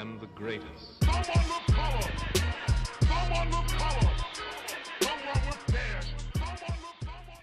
and the greatest. Someone with color. Someone with color. Someone with dash. Someone with color.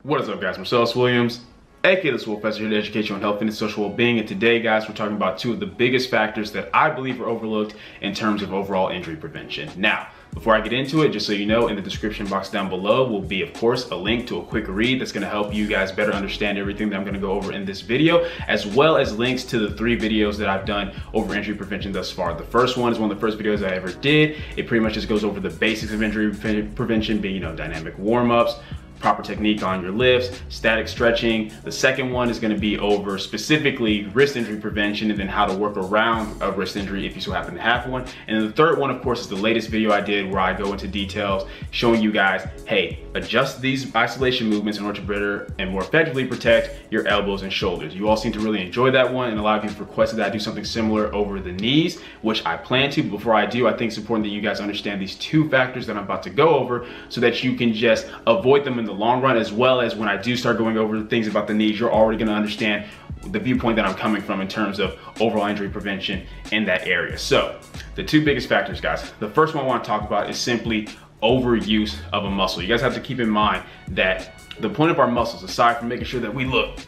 What is up, guys? Marcellus Williams, aka TheSwolefessor, here to educate you on health, fitness, social well-being. And today, guys, we're talking about two of the biggest factors that I believe are overlooked in terms of overall injury prevention. Now, before I get into it, just so you know, in the description box down below will be, of course, a link to a quick read that's going to help you guys better understand everything that I'm going to go over in this video, as well as links to the 3 videos that I've done over injury prevention thus far. The first one is one of the first videos I ever did. It pretty much just goes over the basics of injury prevention, being, dynamic warm-ups, proper technique on your lifts, static stretching. The second one is going to be over specifically wrist injury prevention and then how to work around a wrist injury if you so happen to have one. And then the third one, of course, is the latest video I did where I go into details showing you guys, hey, adjust these isolation movements in order to better and more effectively protect your elbows and shoulders. You all seem to really enjoy that one, and a lot of you requested that I do something similar over the knees, which I plan to. But before I do, I think it's important that you guys understand these 2 factors that I'm about to go over so that you can just avoid them in the long run, as well as when I do start going over things about the knees, you're already going to understand the viewpoint that I'm coming from in terms of overall injury prevention in that area. So the 2 biggest factors, guys. The first one I want to talk about is simply overuse of a muscle. You guys have to keep in mind that the point of our muscles, aside from making sure that we look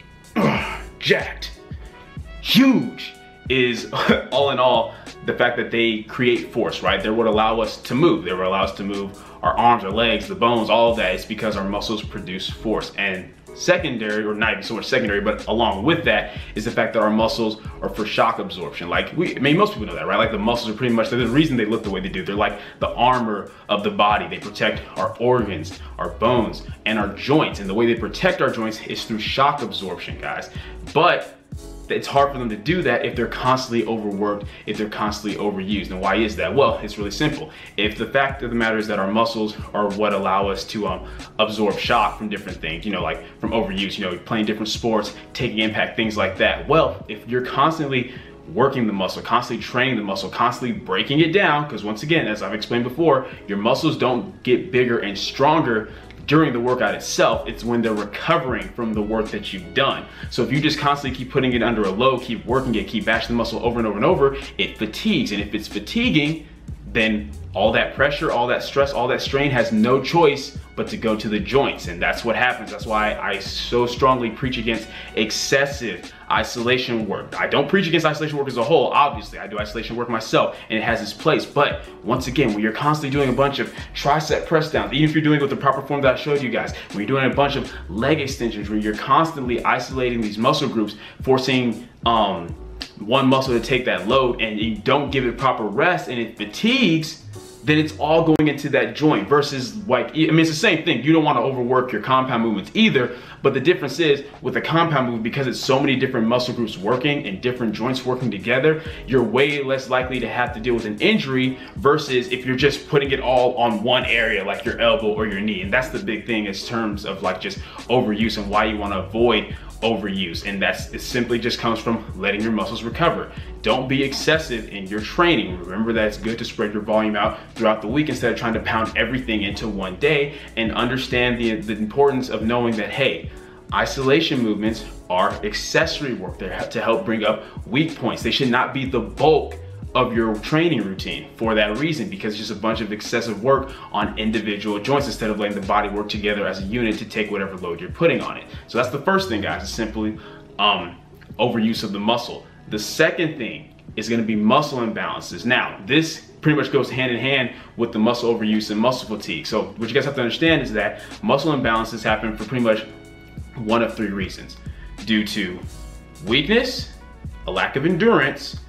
jacked, huge, is all in all the fact that they create force, right? They're what allow us to move. They will allow us to move our arms, our legs, the bones, all of that. It's because our muscles produce force. And secondary, or not even so much secondary, but along with that is the fact that our muscles are for shock absorption. Like most people know that, right? Like the muscles are pretty much, there's a reason they look the way they do. They're like the armor of the body. They protect our organs, our bones, and our joints. And the way they protect our joints is through shock absorption, guys. But it's hard for them to do that if they're constantly overworked, if they're constantly overused. And why is that? Well, it's really simple. If the fact of the matter is that our muscles are what allow us to absorb shock from different things, like from overuse, playing different sports, taking impact, things like that. Well, if you're constantly working the muscle, constantly training the muscle, constantly breaking it down, because once again, as I've explained before, your muscles don't get bigger and stronger during the workout itself. It's when they're recovering from the work that you've done. So if you just constantly keep putting it under a load, keep working it, keep bashing the muscle over and over and over, it fatigues. And if it's fatiguing, then all that pressure, all that stress, all that strain has no choice but to go to the joints. And that's what happens. That's why I so strongly preach against excessive isolation work. I don't preach against isolation work as a whole. Obviously, I do isolation work myself and it has its place. But once again, when you're constantly doing a bunch of tricep press downs, even if you're doing it with the proper form that I showed you guys, when you're doing a bunch of leg extensions, where you're constantly isolating these muscle groups, forcing one muscle to take that load, and you don't give it proper rest and it fatigues, then it's all going into that joint versus it's the same thing. You don't want to overwork your compound movements either, but the difference is with the compound movement, because it's so many different muscle groups working and different joints working together, you're way less likely to have to deal with an injury versus if you're just putting it all on one area like your elbow or your knee. And that's the big thing in terms of just overuse and why you want to avoid overuse. And it simply just comes from letting your muscles recover. Don't be excessive in your training. Remember that it's good to spread your volume out throughout the week instead of trying to pound everything into one day, and understand the importance of knowing that, hey, isolation movements are accessory work. They're to help bring up weak points. They should not be the bulk of your training routine for that reason, because it's just a bunch of excessive work on individual joints instead of letting the body work together as a unit to take whatever load you're putting on it. So that's the first thing, guys, is simply overuse of the muscle. The second thing is going to be muscle imbalances. Now, this pretty much goes hand in hand with the muscle overuse and muscle fatigue. So what you guys have to understand is that muscle imbalances happen for pretty much one of 3 reasons: due to weakness, a lack of endurance,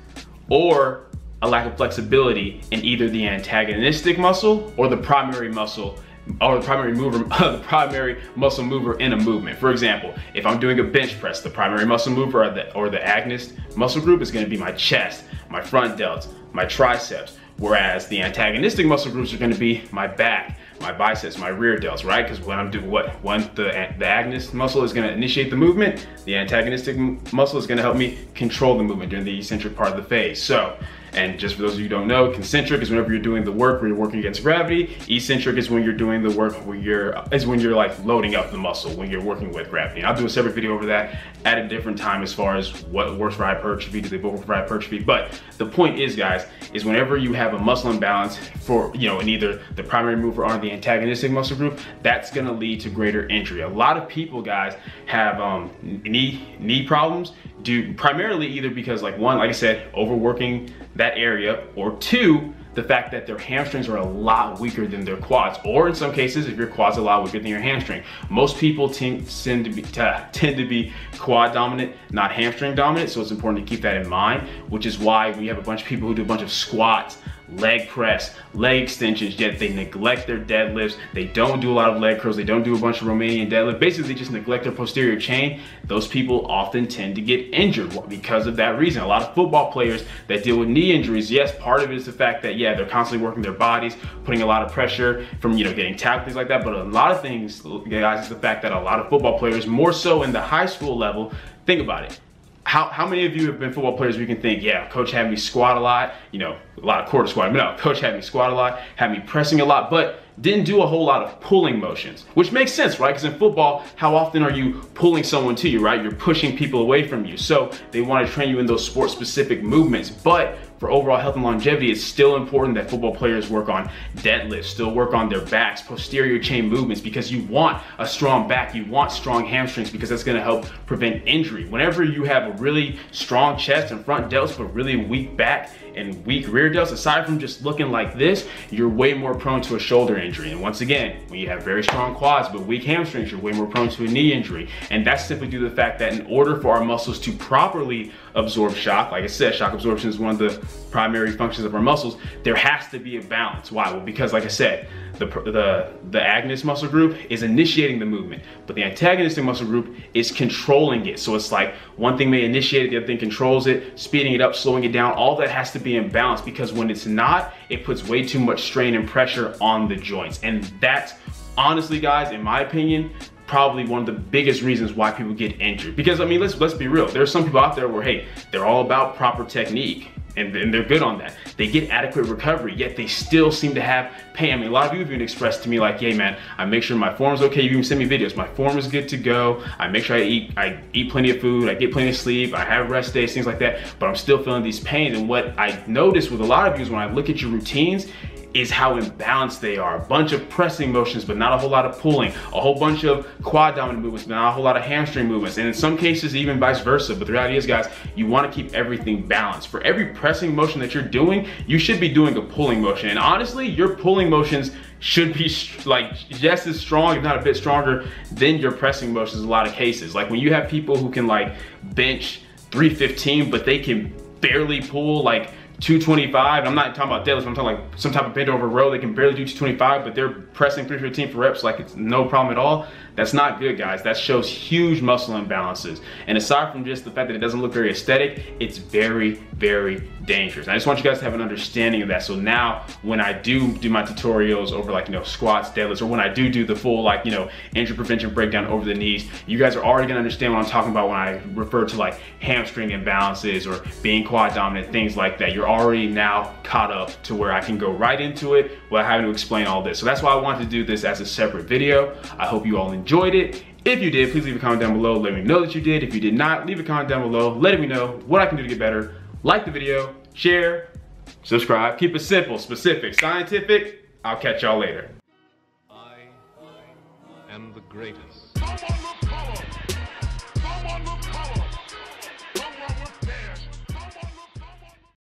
or a lack of flexibility in either the antagonistic muscle or the primary muscle, or the primary mover, the primary muscle mover in a movement. For example, if I'm doing a bench press, the primary muscle mover or the agonist muscle group is going to be my chest, my front delts, my triceps, whereas the antagonistic muscle groups are going to be my back, my biceps, my rear delts, right? Because when I'm doing the agonist muscle is going to initiate the movement, the antagonistic muscle is going to help me control the movement during the eccentric part of the phase. So And just for those of you who don't know, concentric is whenever you're doing the work where you're working against gravity. Eccentric is when you're doing the work where you're like loading up the muscle when you're working with gravity. And I'll do a separate video over that at a different time as far as what works for hypertrophy, do they both work for hypertrophy. But the point is, guys, is whenever you have a muscle imbalance for, in either the primary mover or the antagonistic muscle group, that's gonna lead to greater injury. A lot of people, guys, have knee problems due primarily either because, like, one, like I said, overworking that area, or two, the fact that their hamstrings are a lot weaker than their quads, or in some cases, if your quad's a lot weaker than your hamstring. Most people tend to be quad dominant, not hamstring dominant, so it's important to keep that in mind, which is why we have a bunch of people who do a bunch of squats, leg press, leg extensions, yet they neglect their deadlifts. They don't do a lot of leg curls. They don't do a bunch of Romanian deadlift. Basically, they just neglect their posterior chain. Those people often tend to get injured because of that reason. A lot of football players that deal with knee injuries, yes, part of it is the fact that, yeah, they're constantly working their bodies, putting a lot of pressure from, getting tackled, things like that. But a lot of things, guys, is the fact that a lot of football players, more so in the high school level, think about it. How many of you have been football players where you can think, yeah, coach had me squat a lot, a lot of quarter squat. No, coach had me squat a lot, had me pressing a lot, but didn't do a whole lot of pulling motions, which makes sense, right? Because in football, how often are you pulling someone to you, right? You're pushing people away from you. So they want to train you in those sport-specific movements. But for overall health and longevity, it's still important that football players work on deadlifts, still work on their backs, posterior chain movements, because you want a strong back, you want strong hamstrings, because that's going to help prevent injury. Whenever you have a really strong chest and front delts, but really weak back and weak rear delts, aside from just looking like this, you're way more prone to a shoulder injury. And once again, when you have very strong quads but weak hamstrings, you're way more prone to a knee injury. And that's simply due to the fact that in order for our muscles to properly absorb shock, like I said, shock absorption is one of the primary functions of our muscles, there has to be a balance. Why? Well, because like I said, the agonist muscle group is initiating the movement, but the antagonistic muscle group is controlling it. So it's like one thing may initiate it, the other thing controls it, speeding it up, slowing it down. All that has to be in balance, because when it's not, it puts way too much strain and pressure on the joints. And that's honestly, guys, in my opinion, probably one of the biggest reasons why people get injured. Because I mean, let's be real. There's some people out there where, hey, they're all about proper technique and they're good on that. They get adequate recovery, yet they still seem to have pain. I mean, a lot of you have even expressed to me like, hey man, I make sure my form's okay. You even send me videos. My form is good to go. I make sure I eat plenty of food. I get plenty of sleep. I have rest days, things like that. But I'm still feeling these pains. And what I notice with a lot of you is when I look at your routines, is how imbalanced they are. A bunch of pressing motions, but not a whole lot of pulling. A whole bunch of quad dominant movements, but not a whole lot of hamstring movements. And in some cases, even vice versa. But the reality is, guys, you want to keep everything balanced. For every pressing motion that you're doing, you should be doing a pulling motion. And honestly, your pulling motions should be like just as strong, if not a bit stronger, than your pressing motions in a lot of cases. Like when you have people who can like bench 315, but they can barely pull like 225. I'm not talking about deadlifts, I'm talking like some type of bent over row. They can barely do 225, but they're pressing 315 for reps like it's no problem at all. That's not good, guys. That shows huge muscle imbalances. And aside from just the fact that it doesn't look very aesthetic, it's very, very dangerous. And I just want you guys to have an understanding of that. So now when I do my tutorials over like, squats, deadlifts, or when I do the full like, injury prevention breakdown over the knees, you guys are already gonna understand what I'm talking about when I refer to like hamstring imbalances or being quad dominant, things like that. You're already now caught up to where I can go right into it without having to explain all this. So that's why I wanted to do this as a separate video. I hope you all enjoyed it. If you did, please leave a comment down below. Let me know that you did. If you did not, leave a comment down below letting me know what I can do to get better. Like the video, share, subscribe. Keep it simple, specific, scientific. I'll catch y'all later. I am the greatest.